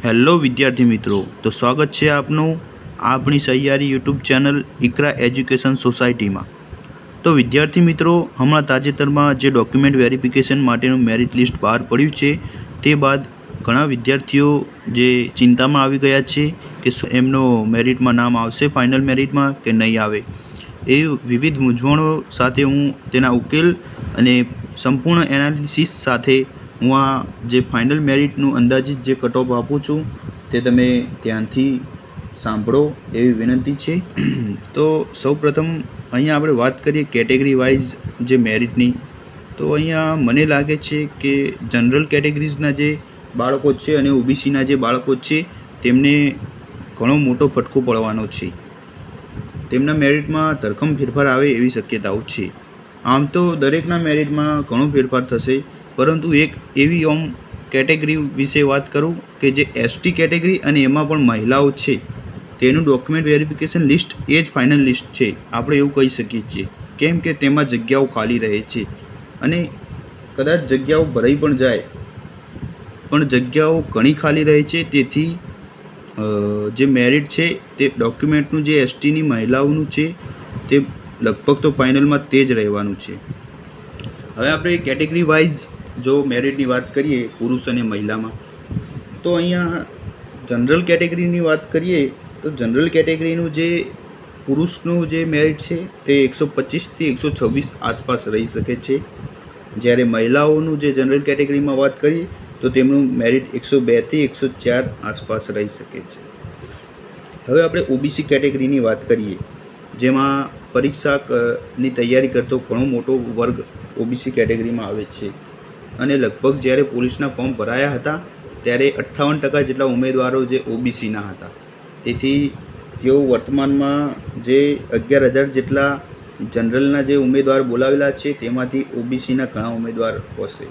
Hello વિદ્યાર્થી મિત્રો, તો સ્વાગત છે આપનું આપણી સહિયારી યુટ્યુબ ચેનલ ઇકરા એજ્યુકેશન સોસાયટીમાં। તો વિદ્યાર્થી મિત્રો, હમણાં તાજેતરમાં જે ડોક્યુમેન્ટ વેરિફિકેશન માટેનું મેરિટ લિસ્ટ બહાર પડ્યું છે તે બાદ ઘણા વિદ્યાર્થીઓ જે ચિંતામાં આવી ગયા છે કે શું એમનો મેરિટમાં નામ આવશે ફાઇનલ મેરિટમાં કે નહીં આવે। એ વિવિધ મૂંઝવણો સાથે હું તેના ઉકેલ અને સંપૂર્ણ એનાલિસિસ સાથે હું આ જે ફાઇનલ મેરિટનું અંદાજિત જે કટ ઓફ આપું છું તે તમે ધ્યાનથી સાંભળો એવી વિનંતી છે। તો સૌપ્રથમ અહીંયા આપણે વાત કરીએ કેટેગરી વાઇઝ જે મેરિટની, તો અહીંયા મને લાગે છે કે જનરલ કેટેગરીઝના જે બાળકો છે અને ઓબીસીના જે બાળકો છે તેમને ઘણો મોટો ફટકો પડવાનો છે। તેમના મેરિટમાં ધરખમ ફેરફાર આવે એવી શક્યતાઓ છે। આમ તો દરેકના મેરિટમાં ઘણો ફેરફાર થશે, પરંતુ એક એવી કેટેગરી વિશે વાત કરું કે જે એસટી કેટેગરી અને એમાં પણ મહિલાઓ છે તેનું ડોક્યુમેન્ટ વેરિફિકેશન લિસ્ટ એ જ ફાઇનલ લિસ્ટ છે, આપણે એવું કહી શકીએ છીએ। કેમ કે તેમાં જગ્યાઓ ખાલી રહે છે અને કદાચ જગ્યાઓ ભરાઈ પણ જાય, પણ જગ્યાઓ ઘણી ખાલી રહે છે। તેથી જે મેરિટ છે તે ડોક્યુમેન્ટનું જે એસટીની મહિલાઓનું છે તે લગભગ તો ફાઇનલમાં તે જ રહેવાનું છે। હવે આપણે કેટેગરી વાઇઝ જો મેરિટની વાત કરીએ પુરુષ અને મહિલામાં, તો અહીંયા જનરલ કેટેગરીની વાત કરીએ તો જનરલ કેટેગરીનું જે પુરુષનું જે મેરિટ છે તે 125થી 126 આસપાસ રહી શકે છે, જ્યારે મહિલાઓનું જે જનરલ કેટેગરીમાં વાત કરીએ તો તેમનું મેરિટ 102થી 104 આસપાસ રહી શકે છે। હવે આપણે ઓબીસી કેટેગરીની વાત કરીએ, જેમાં પરીક્ષાની તૈયારી કરતો ઘણો મોટો વર્ગ ઓબીસી કેટેગરીમાં આવે છે અને લગભગ જ્યારે પોલીસના ફોર્મ ભરાયા હતા ત્યારે 58% જેટલા ઉમેદવારો જે ઓબીસીના હતા। તેથી તેઓ વર્તમાનમાં જે 11,000 જેટલા જનરલના જે ઉમેદવાર બોલાવેલા છે તેમાંથી ઓબીસીના ઘણા ઉમેદવાર હશે।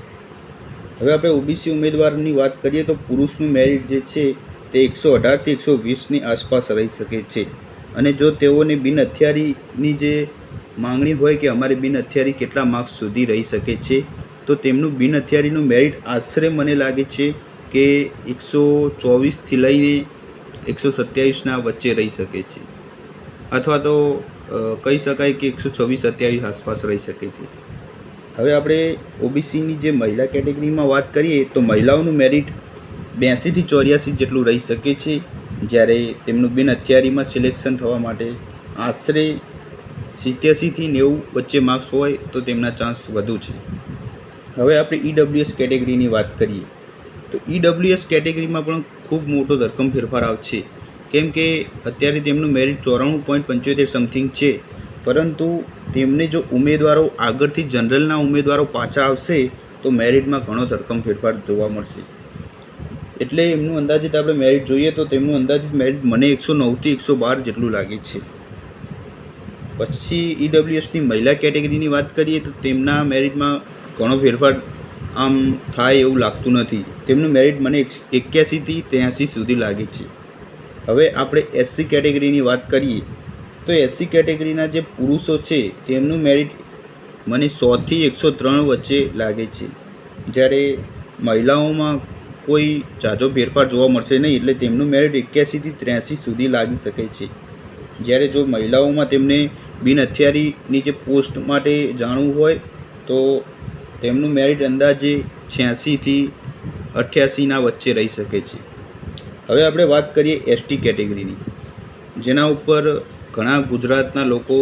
હવે આપણે ઓબીસી ઉમેદવારની વાત કરીએ તો પુરુષનું મેરિટ જે છે તે 118થી 120ની આસપાસ રહી શકે છે અને જો તેઓને બિન હથિયારીની જે માંગણી હોય કે અમારે બિન હથિયારી કેટલા માર્ક્સ સુધી રહી શકે છે, તો તેમનું બિન હથિયારીનું મેરિટ આશરે મને લાગે છે કે 124થી લઈને 127ના વચ્ચે રહી શકે છે, અથવા તો કહી શકાય કે 126-27 આસપાસ રહી શકે છે। હવે આપણે ઓબીસીની જે મહિલા કેટેગરીમાં વાત કરીએ તો મહિલાઓનું મેરિટ 82થી 84 જેટલું રહી શકે છે, જ્યારે તેમનું બિન હથિયારીમાં સિલેક્શન થવા માટે આશરે 87થી 90 વચ્ચે માર્ક્સ હોય તો તેમના ચાન્સ વધુ છે। હવે આપણે ઈડબ્લ્યુએસ કેટેગરીની વાત કરીએ તો ઈડબ્લ્યુએસ કેટેગરીમાં પણ ખૂબ મોટો ધરખમ ફેરફાર આવશે, કેમ કે અત્યારે તેમનું મેરિટ 94.75 સમથિંગ છે, પરંતુ તેમને જો ઉમેદવારો આગળથી જનરલના ઉમેદવારો પાછા આવશે તો મેરિટમાં ઘણો ધરખમ ફેરફાર જોવા મળશે। એટલે એમનું અંદાજિત આપણે મેરિટ જોઈએ તો તેમનું અંદાજિત મેરિટ મને 109થી 112 જેટલું લાગે છે। પછી ઈડબ્લ્યુએસની મહિલા કેટેગરીની વાત કરીએ તો તેમના મેરિટમાં ઘણો ફેરફાર આમ થાય એવું લાગતું નથી, તેમનું મેરિટ મને 81થી 83 સુધી લાગે છે। હવે આપણે એસસી કેટેગરીની વાત કરીએ તો એસસી કેટેગરીના જે પુરુષો છે તેમનું મેરિટ મને 100થી 103 વચ્ચે લાગે છે, જ્યારે મહિલાઓમાં કોઈ ઝાઝો ફેરફાર જોવા મળશે નહીં, એટલે તેમનું મેરિટ 81થી 83 સુધી લાગી શકે છે। જ્યારે જો મહિલાઓમાં તેમને બિન હથિયારીની જે પોસ્ટ માટે જાણવું હોય તો તેમનું મેરિટ અંદાજે 86થી 88ના વચ્ચે રહી શકે છે। હવે આપણે વાત કરીએ એસટી કેટેગરીની, જેના ઉપર ઘણા ગુજરાતના લોકો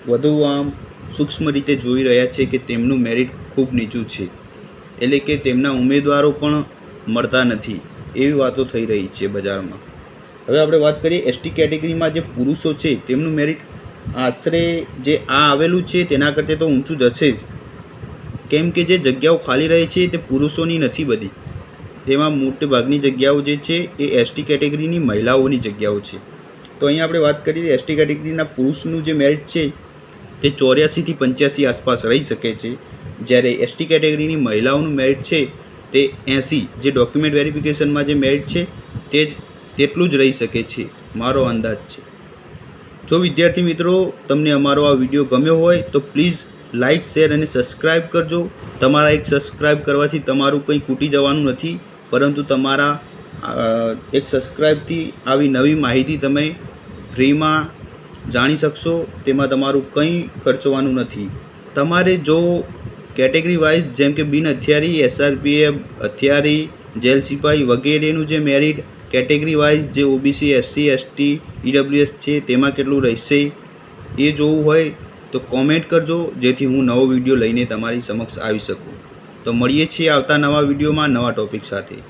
વધુ આમ સૂક્ષ્મ રીતે જોઈ રહ્યા છે કે તેમનું મેરિટ ખૂબ નીચું છે, એટલે કે તેમના ઉમેદવારો પણ મળતા નથી એવી વાતો થઈ રહી છે બજારમાં। હવે આપણે વાત કરીએ એસટી કેટેગરીમાં જે પુરુષો છે તેમનું મેરિટ આશરે જે આ આવેલું છે તેના કરતાં તો ઊંચું જ હશે જ, કેમ કે જે જગ્યાઓ ખાલી રહે છે તે પુરુષોની નથી બધી, તેમાં મોટે ભાગની જગ્યાઓ જે છે એ એસટી કેટેગરીની મહિલાઓની જગ્યાઓ છે। તો અહીંયા આપણે વાત કરીએ એસટી કેટેગરીના પુરુષનું જે મેરિટ છે તે 84થી 85 આસપાસ રહી શકે છે, જ્યારે એસટી કેટેગરીની મહિલાઓનું મેરિટ છે તે 80, જે ડોક્યુમેન્ટ વેરિફિકેશનમાં જે મેરિટ છે તે જ તેટલું જ રહી શકે છે, મારો અંદાજ છે। જો વિદ્યાર્થી મિત્રો તમને અમારો આ વિડીયો ગમ્યો હોય તો પ્લીઝ લાઇક, શેર અને સબસ્ક્રાઈબ કરજો। તમારા એક સબસ્ક્રાઈબ કરવાથી તમારું કંઈ ખૂટી જવાનું નથી, પરંતુ તમારા એક સબસ્ક્રાઈબથી આવી નવી માહિતી તમે ફ્રીમાં જાણી શકશો. તેમાં તમારું કંઈ ખર્ચવાનું નથી. તમારે જો કેટેગરી વાઇઝ જેમ કે બિન હથિયારી, SRPF, હથિયારી, જેલ સિપાઈ વગેરેનું જે મેરિટ કેટેગરી વાઇઝ જે OBC, SC, ST, EWS છે તેમાં કેટલું રહેશે એ જોવું હોય તો કોમેન્ટ કરજો, જેથી હું નવો વિડીયો લઈને તમારી સમક્ષ આવી શકું. તો મળીએ છીએ આવતા નવા વિડીયોમાં નવા ટૉપિક સાથે.